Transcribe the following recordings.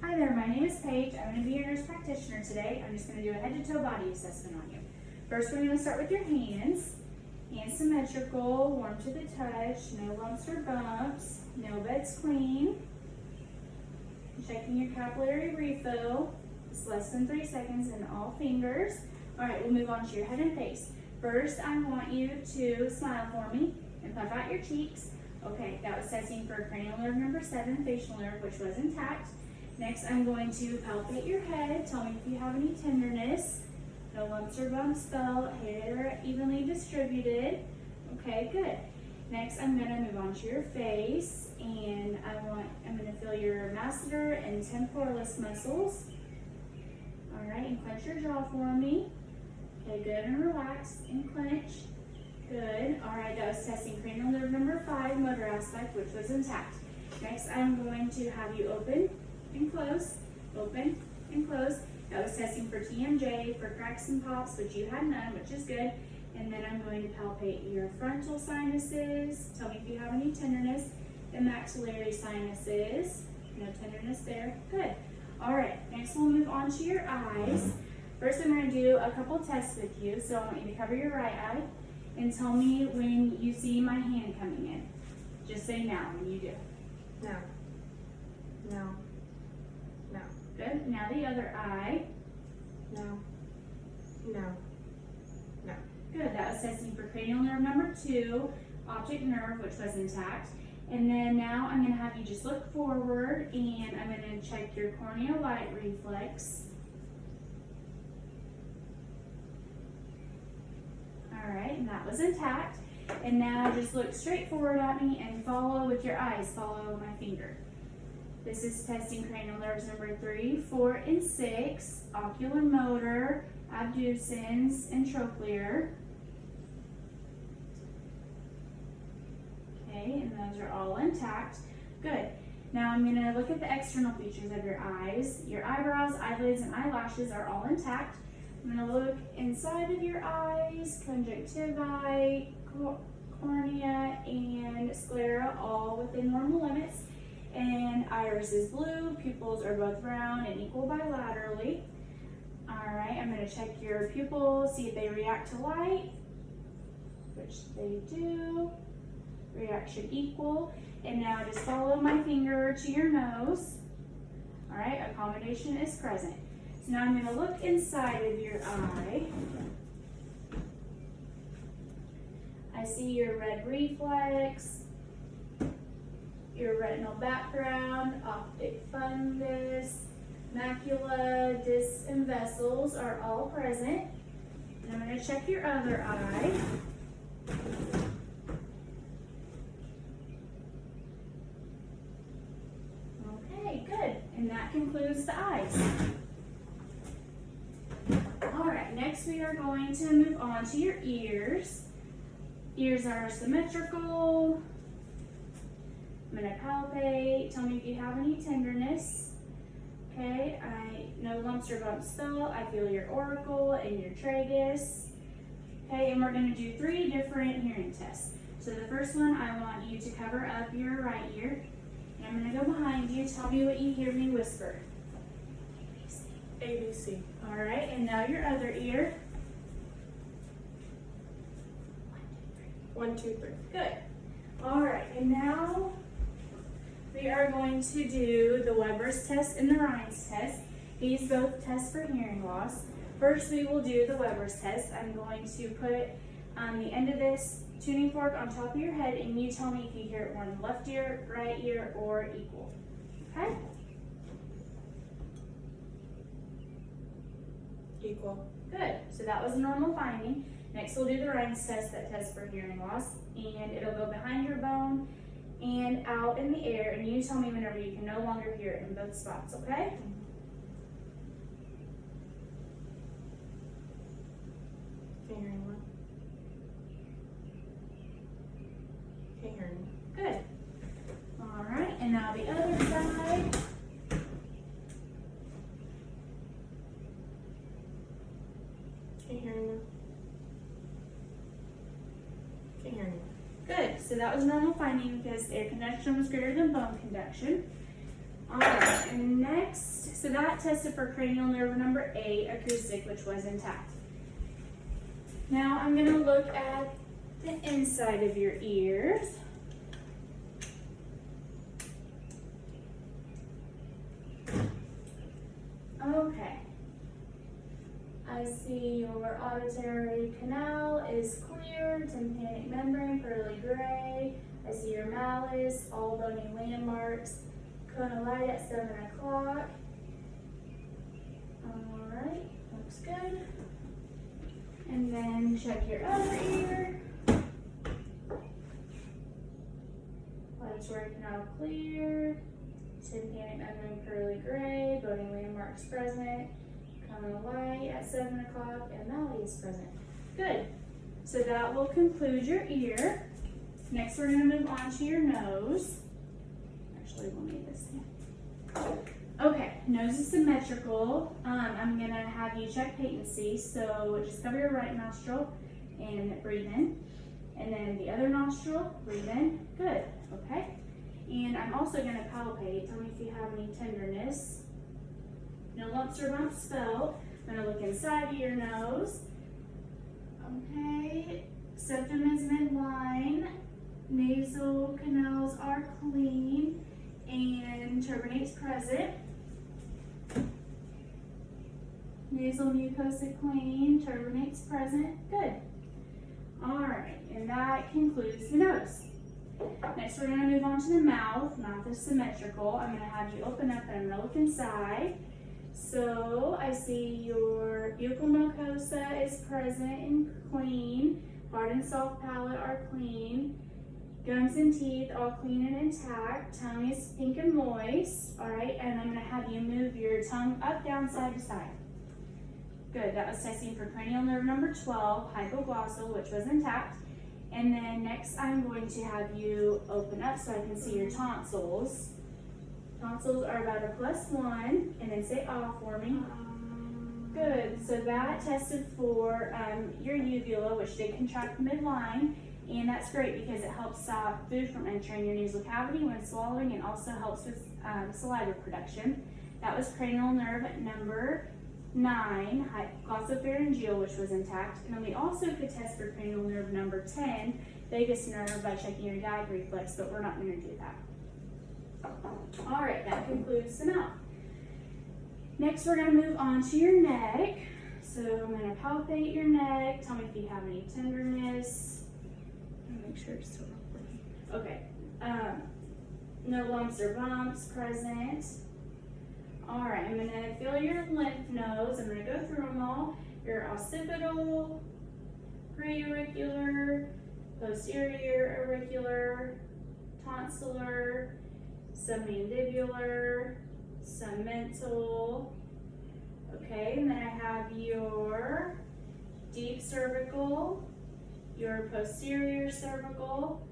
Hi there, my name is Paige. I'm going to be your nurse practitioner today. I'm just going to do a head to toe body assessment on you. First, we're going to start with your hands. Hands symmetrical, warm to the touch, no lumps or bumps, no bed's clean. Checking your capillary refill. It's less than 3 seconds in all fingers. All right, we'll move on to your head and face. First, I want you to smile for me and puff out your cheeks. Okay, that was testing for cranial nerve number 7, facial nerve, which was intact. Next, I'm going to palpate your head. Tell me if you have any tenderness. No lumps or bumps felt. Hair evenly distributed. Okay, good. Next, I'm going to move on to your face, and I'm going to feel your masseter and temporalis muscles. All right, and clench your jaw for me. Okay, good, and relax and clench. Good. All right, that was testing cranial nerve number 5, motor aspect, which was intact. Next, I'm going to have you open and close, open and close. That was testing for TMJ, for cracks and pops, which you had none, which is good. And then I'm going to palpate your frontal sinuses. Tell me if you have any tenderness. The maxillary sinuses, no tenderness there. Good. All right, next we'll move on to your eyes. First, I'm going to do a couple tests with you. So I want you to cover your right eye and tell me when you see my hand coming in. Just say now when you do. No. No. No. Good. Now the other eye. No. No. No. Good. That was testing for cranial nerve number 2, optic nerve, which was intact. And then now I'm going to have you just look forward, and I'm going to check your corneal light reflex. All right, and that was intact. And now just look straight forward at me and follow with your eyes. Follow my finger. This is testing cranial nerves number 3, 4, and 6, ocular motor, abducens, and trochlear. Okay, and those are all intact. Good. Now I'm going to look at the external features of your eyes. Your eyebrows, eyelids, and eyelashes are all intact. I'm going to look inside of your eyes, conjunctivae, cornea, and sclera, all within normal limits. And iris is blue, pupils are both round and equal bilaterally. All right, I'm going to check your pupils, see if they react to light, which they do. Reaction equal. And now just follow my finger to your nose. All right, accommodation is present. So now I'm going to look inside of your eye. I see your red reflex, your retinal background, optic fundus, macula, discs, and vessels are all present. And I'm going to check your other eye. Okay, good. And that concludes the eyes. All right, next we are going to move on to your ears. Ears are symmetrical. I'm going to palpate. Tell me if you have any tenderness. Okay, no lumps or bumps felt. I feel your auricle and your tragus. Okay, and we're going to do 3 different hearing tests. So the first one, I want you to cover up your right ear. And I'm going to go behind you. Tell me what you hear me whisper. ABC. All right, and now your other ear. 1, 2, 3. Good. All right, and now we are going to do the Weber's test and the Rhines test. These both test for hearing loss. First, we will do the Weber's test. I'm going to put the end of this tuning fork on top of your head, and you tell me if you hear it more in the left ear, right ear, or equal. Okay? Equal. Good. So that was a normal finding. Next, we'll do the Rhines test that tests for hearing loss, and it'll go behind your bone and out in the air, and you tell me whenever you can no longer hear it in both spots, okay? Can't hear anyone. Can't hear anyone. Good. All right, and now the other side. Can't hear anyone. Can't hear anyone. Good. So that was a normal finding because air conduction was greater than bone conduction. All right, and next So that tested for cranial nerve number 8, acoustic, which was intact. Now I'm going to look at the inside of your ears. Okay. I see your auditory canal is clear, tympanic membrane pearly gray. I see your malleus, all bony landmarks, cone of light at 7 o'clock. Alright, looks good. And then check your other ear. Auditory canal clear, tympanic membrane pearly gray, bony landmarks present, cone of light at 7 o'clock, and malleus present. Good. So that will conclude your ear. Next, we're going to move on to your nose. Actually, we'll need this hand. Okay, nose is symmetrical. I'm going to have you check patency. So just cover your right nostril and breathe in. And then the other nostril, breathe in. Good. Okay. And I'm also going to palpate. Tell me if you have any tenderness. No lumps or bumps felt. I'm going to look inside of your nose. Okay. Septum is midline. Nasal canals are clean. And turbinate's present. Nasal mucosa clean. Turbinate's present. Good. Alright. And that concludes the nose. Next, we're going to move on to the mouth. Mouth is symmetrical. I'm going to have you open up and I'm going to look inside. So I see your buccal mucosa is present and clean. Hard and soft palate are clean. Gums and teeth all clean and intact. Tongue is pink and moist. All right, and I'm going to have you move your tongue up, down, side to side. Good. That was testing for cranial nerve number 12, hypoglossal, which was intact. And then next, I'm going to have you open up so I can see your tonsils. Tonsils are about a +1, and then say ah for me. Good. So that tested for your uvula, which did contract midline, and that's great because it helps stop food from entering your nasal cavity when swallowing, and also helps with saliva production. That was cranial nerve number 9, glossopharyngeal, which was intact. And then we also could test for cranial nerve number 10, vagus nerve, by checking your gag reflex, but we're not going to do that. All right, that concludes the mouth. Next, we're going to move on to your neck. So I'm going to palpate your neck. Tell me if you have any tenderness. Make sure it's still recording. Okay. No lumps or bumps present. All right, I'm going to feel your lymph nodes. I'm going to go through them all. Your occipital, preauricular, posterior auricular, tonsillar, submandibular, submental. Okay, and then I have your deep cervical, your posterior cervical,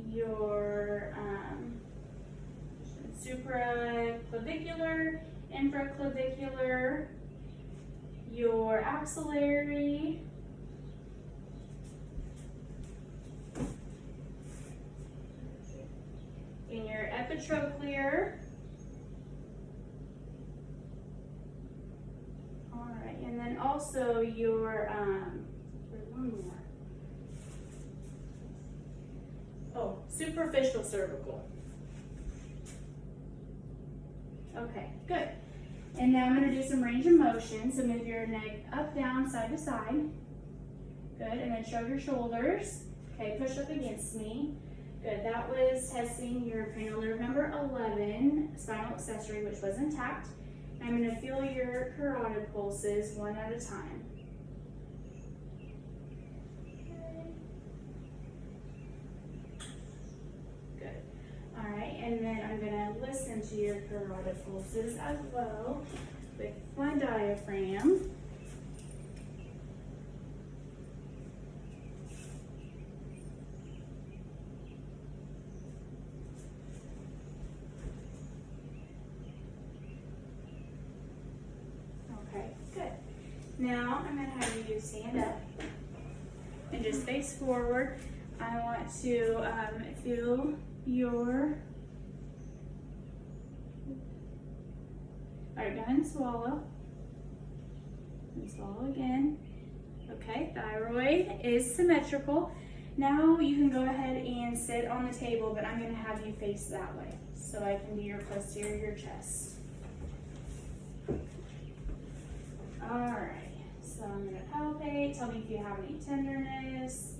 your supraclavicular, infraclavicular, your axillary, and your epitrochlear. All right, and then also your there's one more. Oh, superficial cervical. Okay, good. And now I'm going to do some range of motion. So move your neck up, down, side to side. Good, and then shrug your shoulders. Okay, push up against me. Good, that was testing your cranial nerve number 11, spinal accessory, which was intact. And I'm going to feel your carotid pulses one at a time. Good. All right, and then I'm going to listen to your carotid pulses as well with my diaphragm. Okay, good. Now I'm going to have you stand up and just face forward. I want to feel your Alright, go ahead and swallow. And swallow again. Okay, thyroid is symmetrical. Now you can go ahead and sit on the table, but I'm going to have you face that way so I can do your posterior chest. Alright, so I'm going to palpate. Tell me if you have any tenderness.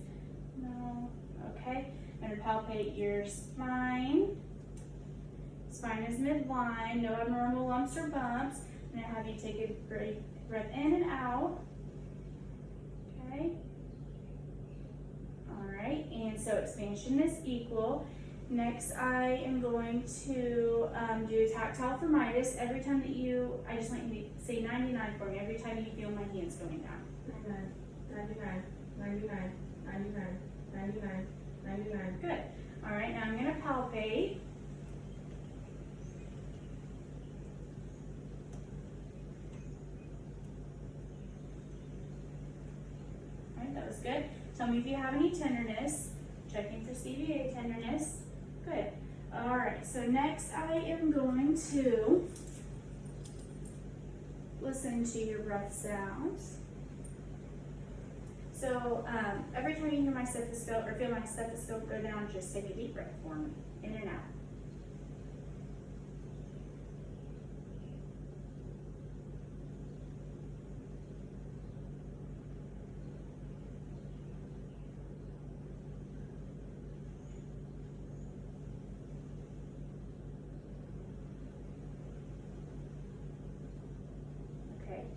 No. Okay, I'm going to palpate your spine. Spine is midline, no abnormal lumps or bumps. I'm going to have you take a great breath in and out. Okay. Alright, and so expansion is equal. Next, I am going to do tactile thermitis. Every time that I just want you to say 99 for me, every time you feel my hands going down. 99, 99, 99, 99, 99. Good. Alright, now I'm going to palpate. Alright, that was good. Tell me if you have any tenderness. Checking for CVA tenderness. Good. Alright, so next I am going to listen to your breath sounds. So every time you hear my stethoscope or feel my stethoscope go down, just take a deep breath for me. In and out.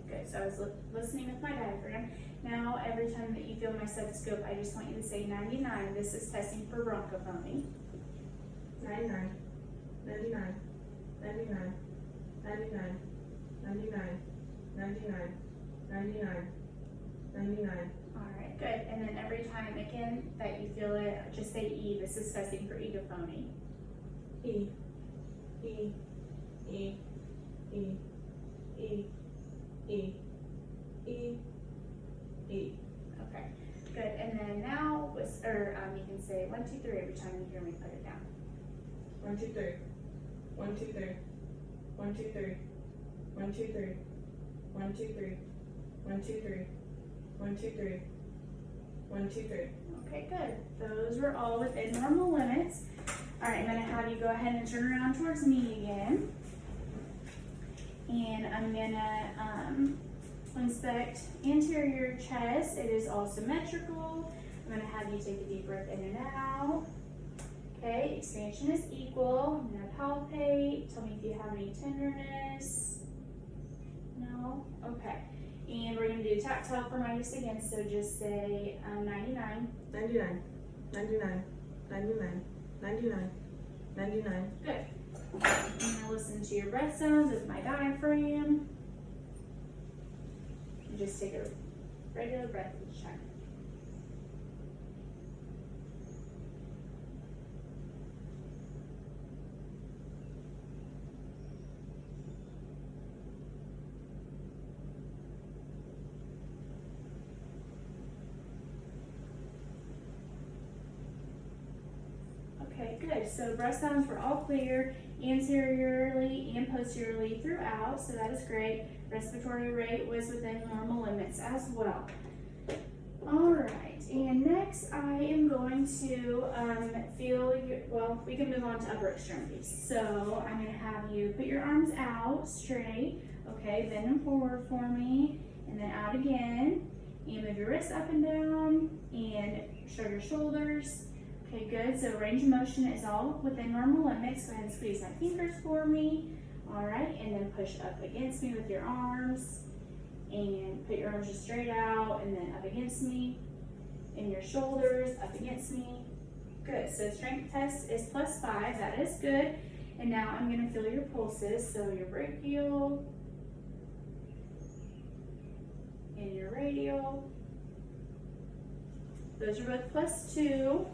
Good, so I was listening with my diaphragm. Now, every time that you feel my stethoscope, I just want you to say 99. This is testing for bronchophony. 99, 99, 99, 99, 99, 99, 99, 99. All right, good. And then every time, again, that you feel it, just say E. This is testing for egophony. E, E, E, E, E. E, E, E. Okay, good. And then now, you can say 1, 2, 3 every time you hear me put it down. 1, 2, 3. 1, 2, 3. 1, 2, 3. 1, 2, 3. 1, 2, 3. 1, 2, 3. 1, 2, 3. 1, 2, 3. Okay, good. Those were all within normal limits. All right, I'm going to have you go ahead and turn around towards me again. And I'm gonna inspect anterior chest. It is all symmetrical. I'm gonna have you take a deep breath in and out. Okay, expansion is equal. I'm gonna palpate. Tell me if you have any tenderness. No? Okay. And we're gonna do tactile thermitis again, so just say 99. 99, 99, 99, 99, 99. Good. I'm gonna listen to your breath sounds with my diaphragm. And just take a regular breath each time. Okay, good. So breath sounds were all clear, anteriorly and posteriorly throughout, so that is great. Respiratory rate was within normal limits as well. All right, and next I am going to we can move on to upper extremities. So I'm going to have you put your arms out straight, okay, bend them forward for me, and then out again, and move your wrists up and down, and shrug your shoulders. Okay, good. So range of motion is all within normal limits. Go ahead and squeeze my fingers for me. All right, and then push up against me with your arms. And put your arms just straight out and then up against me. And your shoulders up against me. Good. So strength test is +5. That is good. And now I'm going to feel your pulses. So your brachial and your radial. Those are both +2.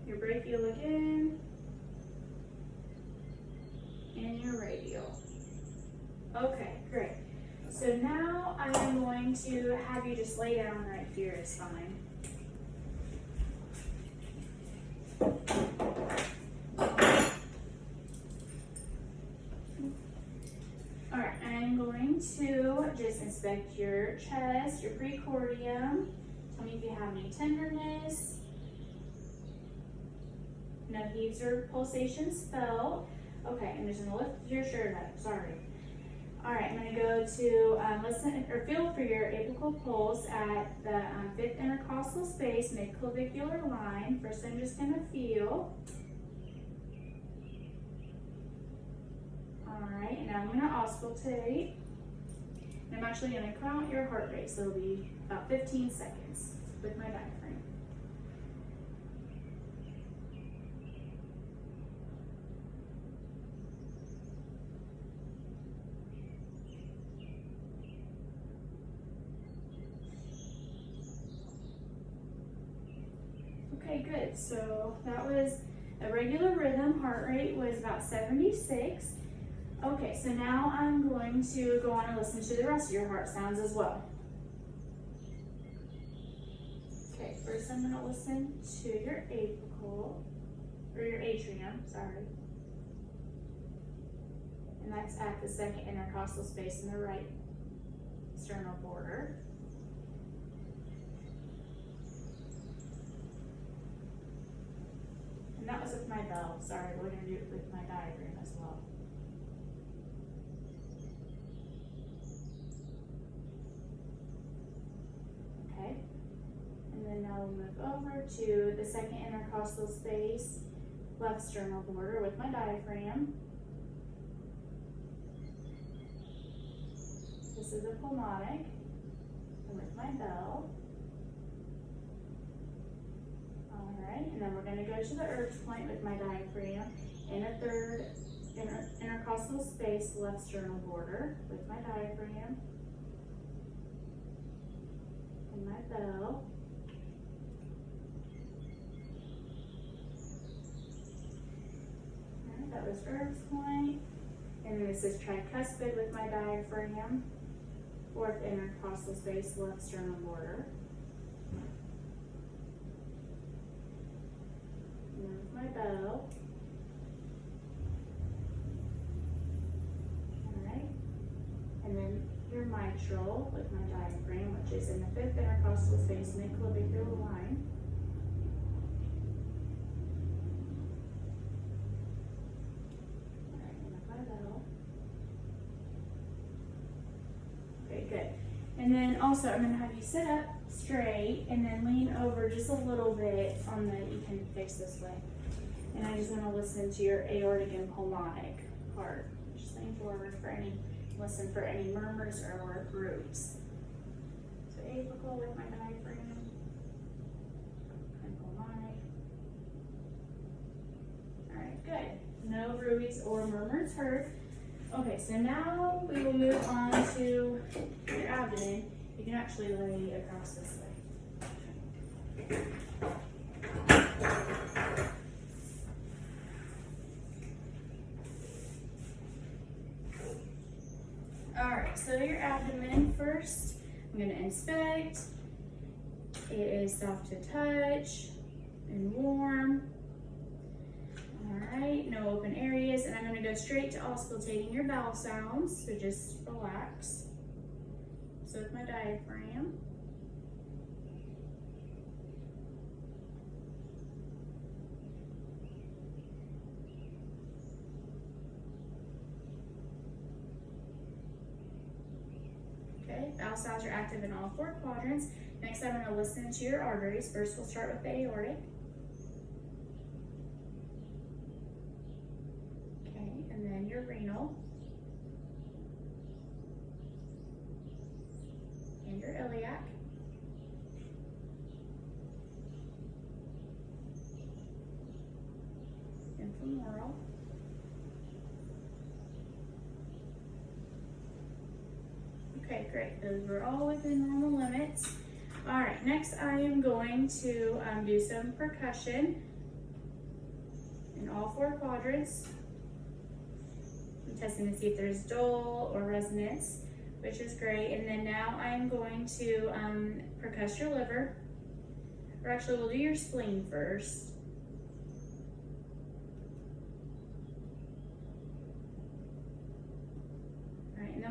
Your brachial again, and your radial. Okay, great. So now I am going to have you just lay down right here, it's fine. to just inspect your chest, your precordium. Tell me if you have any tenderness. No heaves or pulsations felt. Okay, I'm just gonna lift your shirt up, sorry. All right, I'm gonna go to listen or feel for your apical pulse at the fifth intercostal space, mid-clavicular line. First, I'm just gonna feel. All right, and now I'm gonna auscultate. And I'm actually gonna count your heart rate, so it'll be about 15 seconds with my diaphragm. Okay, good. So that was a regular rhythm. Heart rate was about 76. Okay, so now I'm going to go on and listen to the rest of your heart sounds as well. Okay, first I'm going to listen to your apical, or your atrium, sorry. And that's at the second intercostal space in the right sternal border. And that was with my bell. Sorry, we're going to do it with my diaphragm as well. Okay. And then now we'll move over to the second intercostal space, left sternal border with my diaphragm. This is a pulmonic. And with my bell. Alright, and then we're going to go to the Erb's point with my diaphragm in a third intercostal space, left sternal border with my diaphragm and my bell. Alright, that was Erb's point. And then this is tricuspid with my diaphragm, fourth intercostal space, left sternal border. My bow. Alright. And then your mitral with my diaphragm, which is in the fifth intercostal space, mid-clavicular line. Alright, and my bow. Okay, good. And then also I'm going to have you sit up straight and then lean over just a little bit on the, you can fix this way. And I just want to listen to your aortic and pulmonic part. Just lean forward for any, listen for any murmurs or groups. So apical with my diaphragm and pulmonic. Alright, good. No rubies or murmurs heard. Okay, so now we will move on to your abdomen. You can actually lay across this way. Alright, so your abdomen first, I'm going to inspect. It is soft to touch and warm. Alright, no open areas, and I'm going to go straight to auscultating your bowel sounds, so just relax. So with my diaphragm. Okay, bowel sounds are active in all four quadrants. Next, I'm going to listen to your arteries. First, we'll start with the aortic. Okay, and then your renal. And your iliac. And femoral. Okay, great. Those were all within normal limits. All right, next I am going to do some percussion in all four quadrants. I'm testing to see if there's dull or resonance, which is great. And then now I'm going to percuss your liver. Or actually, we'll do your spleen first. All right, and then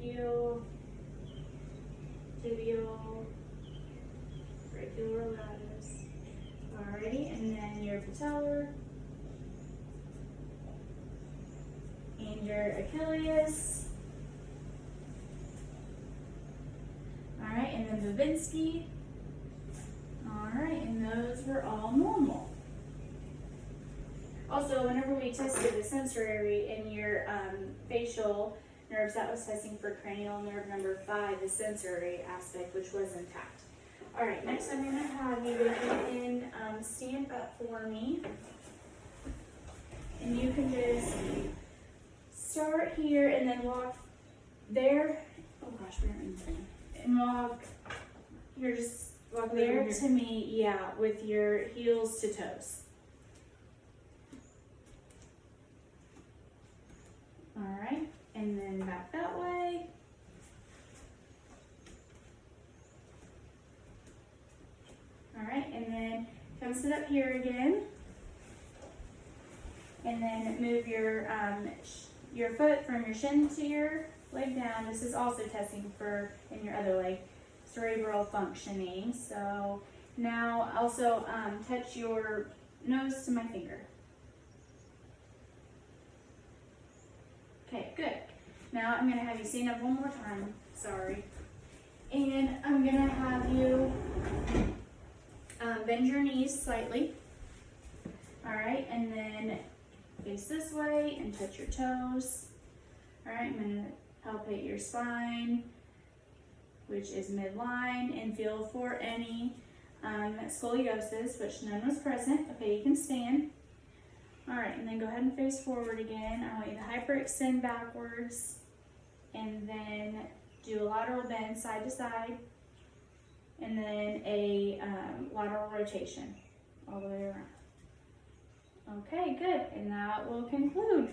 brachial, tibial, brachioradius. Alrighty, and then your patellar, and your Achilles. Alright, and then Babinski. Alright, and those were all normal. Also, whenever we tested the sensory in your facial nerves, that was testing for cranial nerve number 5, the sensory aspect, which was intact. Alright, next I'm going to have you go ahead and stand up for me. And you can just start here and then walk there. Oh gosh, where am I? And walk, you're just walk there to me, yeah, with your heels to toes. Alright, and then back that way. Alright, and then come sit up here again. And then move your foot from your shin to your leg down. This is also testing for, in your other leg, cerebral functioning. So now also touch your nose to my finger. Okay, good. Now I'm going to have you stand up one more time. Sorry. And I'm going to have you bend your knees slightly. Alright, and then face this way and touch your toes. Alright, I'm going to palpate your spine, which is midline, and feel for any scoliosis, which none was present. Okay, you can stand. Alright, and then go ahead and face forward again. I want you to hyperextend backwards, and then do a lateral bend side to side, and then a lateral rotation all the way around. Okay, good, and that will conclude.